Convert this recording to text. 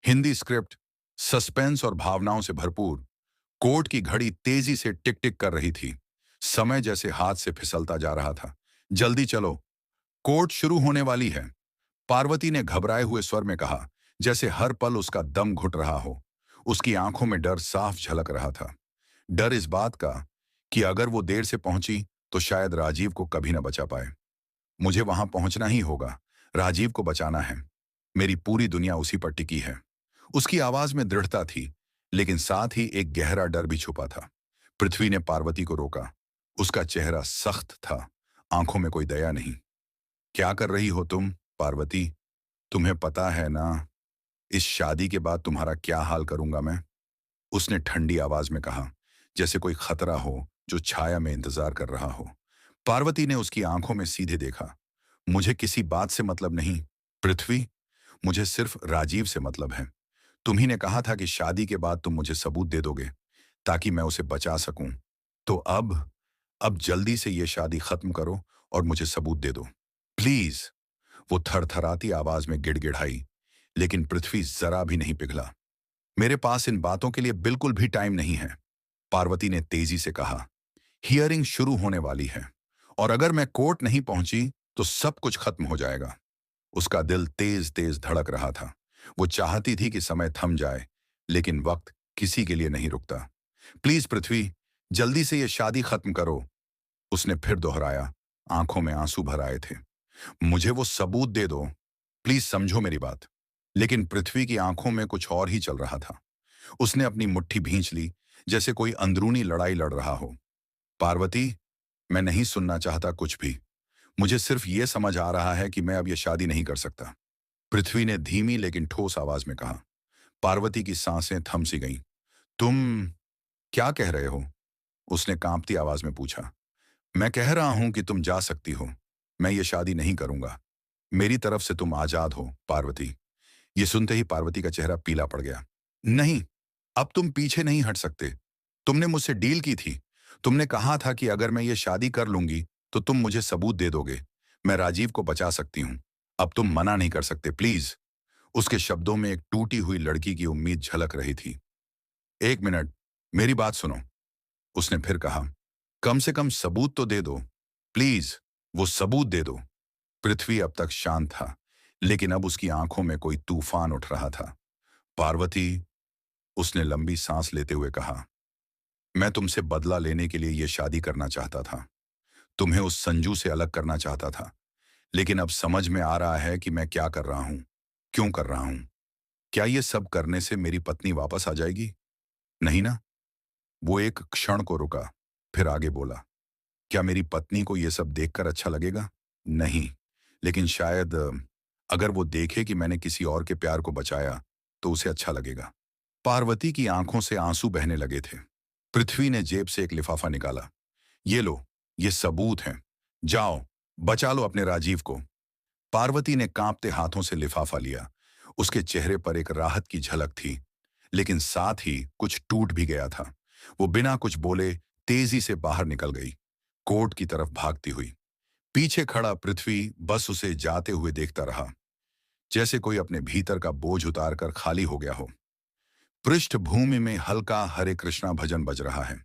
Hindi script, suspense और भावनाओं से भरपूर। कोर्ट की घड़ी तेजी से टिक टिक कर रही थी। समय जैसे हाथ से फिसलता जा रहा था। जल्दी चलो, कोर्ट शुरू होने वाली है, पार्वती ने घबराए हुए स्वर में कहा, जैसे हर पल उसका दम घुट रहा हो। उसकी आंखों में डर साफ झलक रहा था। डर इस बात का कि अगर वो देर से पहुंची तो शायद राजीव को कभी न बचा पाए। मुझे वहां पहुंचना ही होगा, राजीव को बचाना है। मेरी पूरी दुनिया उसी पर टिकी है। उसकी आवाज में दृढ़ता थी, लेकिन साथ ही एक गहरा डर भी छुपा था। पृथ्वी ने पार्वती को रोका। उसका चेहरा सख्त था, आंखों में कोई दया नहीं। क्या कर रही हो तुम, पार्वती? तुम्हें पता है ना, इस शादी के बाद तुम्हारा क्या हाल करूंगा मैं? उसने ठंडी आवाज में कहा, जैसे कोई खतरा हो जो छाया में इंतजार कर रहा हो। पार्वती ने उसकी आंखों में सीधे देखा। मुझे किसी बात से मतलब नहीं, पृथ्वी। मुझे सिर्फ राजीव से मतलब है। तुम्ही ने कहा था कि शादी के बाद तुम मुझे सबूत दे दोगे, ताकि मैं उसे बचा सकूं। तो अब जल्दी से ये शादी खत्म करो और मुझे सबूत दे दो, प्लीज। वो थरथराती आवाज में गिड़गिड़ाई, लेकिन पृथ्वी जरा भी नहीं पिघला। मेरे पास इन बातों के लिए बिल्कुल भी टाइम नहीं है, पार्वती ने तेजी से कहा। हियरिंग शुरू होने वाली है, और अगर मैं कोर्ट नहीं पहुंची तो सब कुछ खत्म हो जाएगा। उसका दिल तेज तेज धड़क रहा था। वो चाहती थी कि समय थम जाए, लेकिन वक्त किसी के लिए नहीं रुकता। प्लीज पृथ्वी, जल्दी से ये शादी खत्म करो, उसने फिर दोहराया। आंखों में आंसू भर आए थे। मुझे वो सबूत दे दो, प्लीज, समझो मेरी बात। लेकिन पृथ्वी की आंखों में कुछ और ही चल रहा था। उसने अपनी मुट्ठी भींच ली, जैसे कोई अंदरूनी लड़ाई लड़ रहा हो। पार्वती, मैं नहीं सुनना चाहता कुछ भी। मुझे सिर्फ ये समझ आ रहा है कि मैं अब ये शादी नहीं कर सकता, पृथ्वी ने धीमी लेकिन ठोस आवाज में कहा। पार्वती की सांसें थम सी गईं। तुम क्या कह रहे हो? उसने कांपती आवाज में पूछा। मैं कह रहा हूं कि तुम जा सकती हो। मैं ये शादी नहीं करूंगा। मेरी तरफ से तुम आजाद हो, पार्वती। ये सुनते ही पार्वती का चेहरा पीला पड़ गया। नहीं, अब तुम पीछे नहीं हट सकते। तुमने मुझसे डील की थी। तुमने कहा था कि अगर मैं ये शादी कर लूंगी तो तुम मुझे सबूत दे दोगे। मैं राजीव को बचा सकती हूँ। अब तुम मना नहीं कर सकते, प्लीज। उसके शब्दों में एक टूटी हुई लड़की की उम्मीद झलक रही थी। एक मिनट, मेरी बात सुनो, उसने फिर कहा। कम से कम सबूत तो दे दो, प्लीज। वो सबूत दे दो। पृथ्वी अब तक शांत था, लेकिन अब उसकी आंखों में कोई तूफान उठ रहा था। पार्वती, उसने लंबी सांस लेते हुए कहा, मैं तुमसे बदला लेने के लिए यह शादी करना चाहता था। तुम्हें उस संजू से अलग करना चाहता था। लेकिन अब समझ में आ रहा है कि मैं क्या कर रहा हूं, क्यों कर रहा हूं। क्या ये सब करने से मेरी पत्नी वापस आ जाएगी? नहीं ना। वो एक क्षण को रुका, फिर आगे बोला, क्या मेरी पत्नी को ये सब देखकर अच्छा लगेगा? नहीं, लेकिन शायद अगर वो देखे कि मैंने किसी और के प्यार को बचाया तो उसे अच्छा लगेगा। पार्वती की आंखों से आंसू बहने लगे थे। पृथ्वी ने जेब से एक लिफाफा निकाला। ये लो, ये सबूत हैं। जाओ, बचा लो अपने राजीव को। पार्वती ने कांपते हाथों से लिफाफा लिया। उसके चेहरे पर एक राहत की झलक थी, लेकिन साथ ही कुछ टूट भी गया था। वो बिना कुछ बोले तेजी से बाहर निकल गई, कोर्ट की तरफ भागती हुई। पीछे खड़ा पृथ्वी बस उसे जाते हुए देखता रहा, जैसे कोई अपने भीतर का बोझ उतारकर खाली हो गया हो। पृष्ठभूमि में हल्का हरे कृष्णा भजन बज रहा है।